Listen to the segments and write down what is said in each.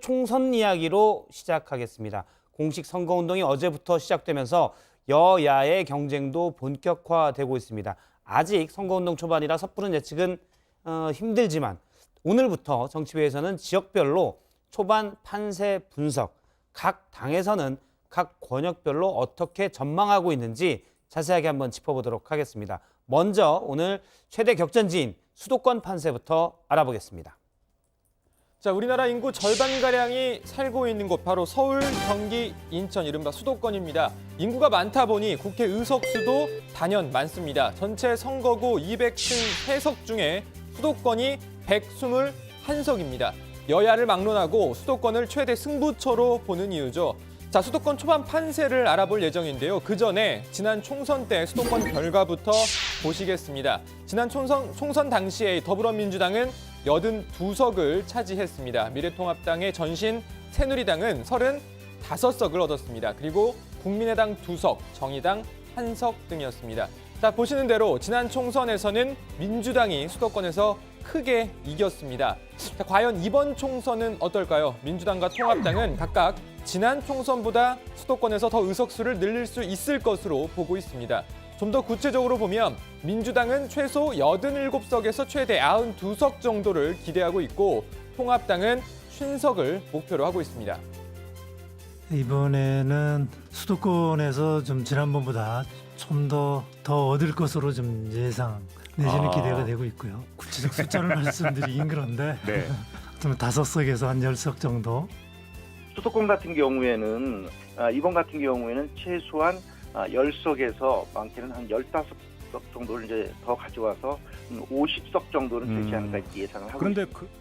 총선 이야기로 시작하겠습니다. 공식 선거운동이 어제부터 시작되면서 여야의 경쟁도 본격화되고 있습니다. 아직 선거운동 초반이라 섣부른 예측은 힘들지만 오늘부터 정치부에서는 지역별로 초반 판세 분석, 각 당에서는 각 권역별로 어떻게 전망하고 있는지 자세하게 한번 짚어보도록 하겠습니다. 먼저 오늘 최대 격전지인 수도권 판세부터 알아보겠습니다. 자, 우리나라 인구 절반가량이 살고 있는 곳 바로 서울, 경기, 인천, 이른바 수도권입니다. 인구가 많다 보니 국회 의석수도 단연 많습니다. 전체 선거구 253석 중에 수도권이 121석입니다. 여야를 막론하고 수도권을 최대 승부처로 보는 이유죠. 자, 수도권 초반 판세를 알아볼 예정인데요. 그 전에 지난 총선 때 수도권 결과부터 보시겠습니다. 지난 총선 당시에 더불어민주당은 82석을 차지했습니다. 미래통합당의 전신 새누리당은 35석을 얻었습니다. 그리고 국민의당 2석, 정의당 1석 등이었습니다. 자, 보시는 대로 지난 총선에서는 민주당이 수도권에서 크게 이겼습니다. 자, 과연 이번 총선은 어떨까요? 민주당과 통합당은 각각 지난 총선보다 수도권에서 더 의석수를 늘릴 수 있을 것으로 보고 있습니다. 좀 더 구체적으로 보면 민주당은 최소 87석에서 최대 92석 정도를 기대하고 있고 통합당은 50석을 목표로 하고 있습니다. 이번에는 수도권에서 좀 지난번보다 좀 더 얻을 것으로 좀 예상 내지는 기대가 되고 있고요. 구체적 숫자를 말씀드리긴 그런데 네. 좀 5석에서 한 10석 정도. 수도권 같은 경우에는 이번 같은 경우에는 최소한 10석에서 많게는 한 15석 정도를 이제 더 가져와서 50석 정도는 되지 않을까 이렇게 예상을 하고 그런데 있습니다.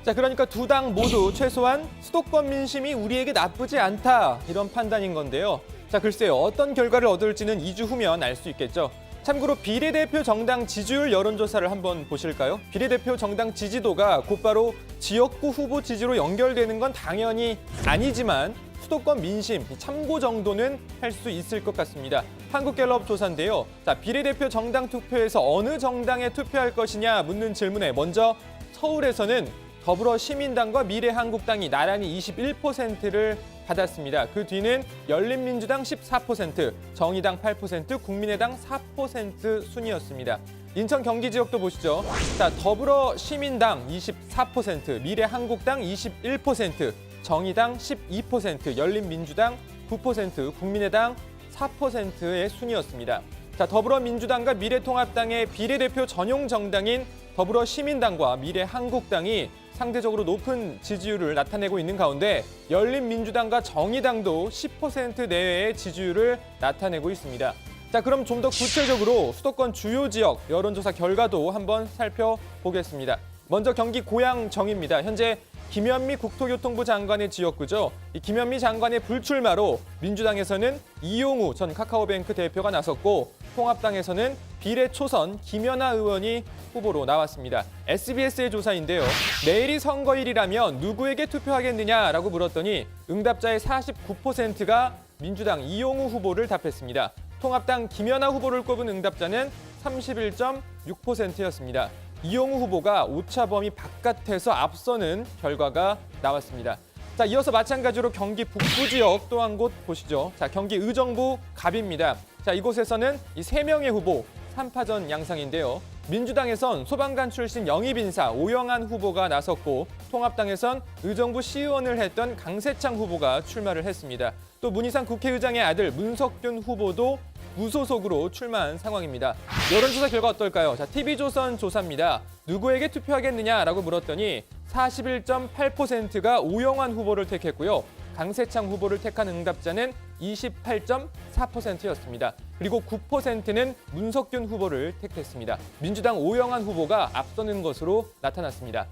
자, 그러니까 두 당 모두 최소한 수도권 민심이 우리에게 나쁘지 않다 이런 판단인 건데요. 자, 글쎄요. 어떤 결과를 얻을지는 2주 후면 알 수 있겠죠. 참고로 비례대표 정당 지지율 여론조사를 한번 보실까요? 비례대표 정당 지지도가 곧바로 지역구 후보 지지로 연결되는 건 당연히 아니지만 수도권 민심 참고 정도는 할 수 있을 것 같습니다. 한국갤럽 조사인데요. 자, 비례대표 정당 투표에서 어느 정당에 투표할 것이냐 묻는 질문에 먼저 서울에서는 더불어시민당과 미래한국당이 나란히 21%를 받았습니다. 그 뒤는 열린민주당 14%, 정의당 8%, 국민의당 4% 순이었습니다. 인천 경기 지역도 보시죠. 자, 더불어시민당 24%, 미래한국당 21%, 정의당 12%, 열린민주당 9%, 국민의당 4%의 순이었습니다. 자, 더불어민주당과 미래통합당의 비례대표 전용 정당인 더불어시민당과 미래한국당이 상대적으로 높은 지지율을 나타내고 있는 가운데 열린민주당과 정의당도 10% 내외의 지지율을 나타내고 있습니다. 자, 그럼 좀 더 구체적으로 수도권 주요 지역 여론조사 결과도 한번 살펴보겠습니다. 먼저 경기 고양정입니다. 현재 김현미 국토교통부 장관의 지역구죠. 이 김현미 장관의 불출마로 민주당에서는 이용우 전 카카오뱅크 대표가 나섰고 통합당에서는 비례초선 김연아 의원이 후보로 나왔습니다. SBS의 조사인데요. 내일이 선거일이라면 누구에게 투표하겠느냐라고 물었더니 응답자의 49%가 민주당 이용우 후보를 답했습니다. 통합당 김연아 후보를 꼽은 응답자는 31.6%였습니다. 이용우 후보가 오차 범위 바깥에서 앞서는 결과가 나왔습니다. 자, 이어서 마찬가지로 경기 북부 지역 또 한 곳 보시죠. 자, 경기 의정부 갑입니다. 자, 이곳에서는 이 3명의 후보 3파전 양상인데요. 민주당에선 소방관 출신 영입인사 오영한 후보가 나섰고 통합당에선 의정부 시의원을 했던 강세창 후보가 출마를 했습니다. 또 문희상 국회의장의 아들 문석균 후보도 무소속으로 출마한 상황입니다. 여론조사 결과 어떨까요? 자, TV조선 조사입니다. 누구에게 투표하겠느냐라고 물었더니 41.8%가 오영환 후보를 택했고요. 강세창 후보를 택한 응답자는 28.4%였습니다. 그리고 9%는 문석균 후보를 택했습니다. 민주당 오영환 후보가 앞서는 것으로 나타났습니다.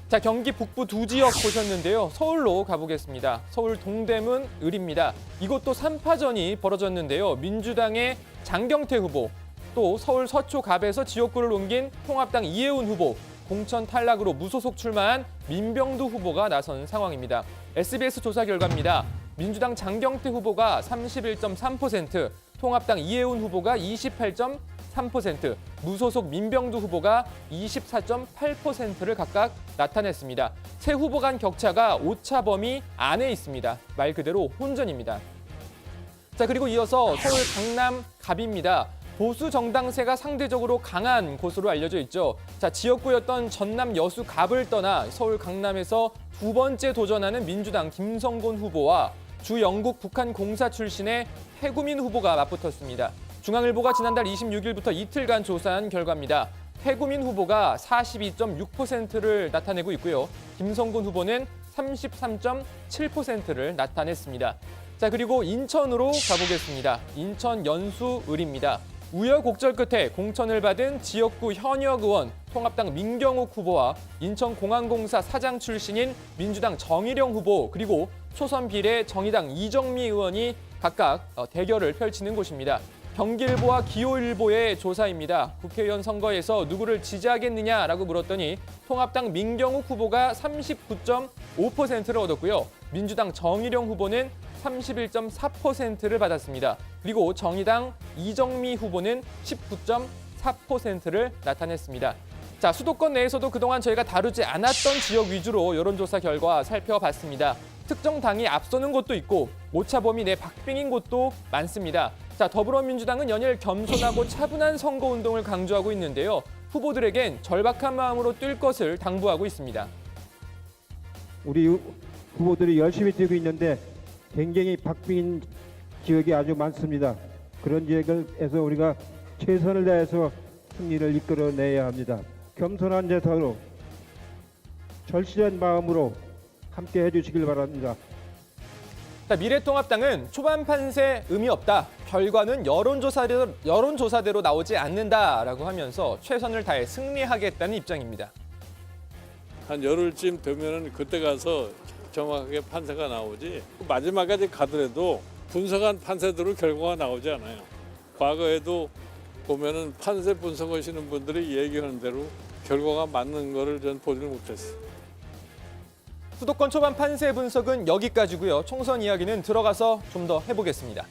자, 경기 북부 두 지역 보셨는데요. 서울로 가보겠습니다. 서울 동대문 을입니다. 이곳도 3파전이 벌어졌는데요. 민주당의 장경태 후보, 또 서울 서초 갑에서 지역구를 옮긴 통합당 이혜훈 후보, 공천 탈락으로 무소속 출마한 민병두 후보가 나선 상황입니다. SBS 조사 결과입니다. 민주당 장경태 후보가 31.3%, 통합당 이혜훈 후보가 28.4% 23%, 무소속 민병두 후보가 24.8%를 각각 나타냈습니다. 세 후보 간 격차가 오차 범위 안에 있습니다. 말 그대로 혼전입니다. 자, 그리고 이어서 서울 강남 갑입니다. 보수 정당세가 상대적으로 강한 곳으로 알려져 있죠. 자, 지역구였던 전남 여수 갑을 떠나 서울 강남에서 두 번째 도전하는 민주당 김성곤 후보와 주 영국 북한 공사 출신의 태구민 후보가 맞붙었습니다. 중앙일보가 지난달 26일부터 이틀간 조사한 결과입니다. 태구민 후보가 42.6%를 나타내고 있고요. 김성곤 후보는 33.7%를 나타냈습니다. 자, 그리고 인천으로 가보겠습니다. 인천 연수을입니다. 우여곡절 끝에 공천을 받은 지역구 현역 의원 통합당 민경욱 후보와 인천공항공사 사장 출신인 민주당 정일영 후보 그리고 초선 비례 정의당 이정미 의원이 각각 대결을 펼치는 곳입니다. 경기일보와 기호일보의 조사입니다. 국회의원 선거에서 누구를 지지하겠느냐라고 물었더니 통합당 민경욱 후보가 39.5%를 얻었고요. 민주당 정일영 후보는 31.4%를 받았습니다. 그리고 정의당 이정미 후보는 19.4%를 나타냈습니다. 자, 수도권 내에서도 그동안 저희가 다루지 않았던 지역 위주로 여론조사 결과 살펴봤습니다. 특정 당이 앞서는 곳도 있고 오차 범위 내 박빙인 곳도 많습니다. 자, 더불어민주당은 연일 겸손하고 차분한 선거운동을 강조하고 있는데요. 후보들에겐 절박한 마음으로 뛸 것을 당부하고 있습니다. 우리 후보들이 열심히 뛰고 있는데 굉장히 박빙인 지역이 아주 많습니다. 그런 지역에서 우리가 최선을 다해서 승리를 이끌어내야 합니다. 겸손한 자세로 절실한 마음으로 함께 해주시길 바랍니다. 자, 미래통합당은 초반 판세 의미 없다. 결과는 여론조사대로 나오지 않는다라고 하면서 최선을 다해 승리하겠다는 입장입니다. 한 열흘쯤 되면은 그때 가서 정확하게 판세가 나오지 마지막까지 가더라도 분석한 판세대로 결과가 나오지 않아요. 과거에도 보면은 판세 분석하시는 분들이 얘기하는 대로 결과가 맞는 거를 전 보지를 못했어요. 수도권 초반 판세 분석은 여기까지고요. 총선 이야기는 들어가서 좀 더 해보겠습니다.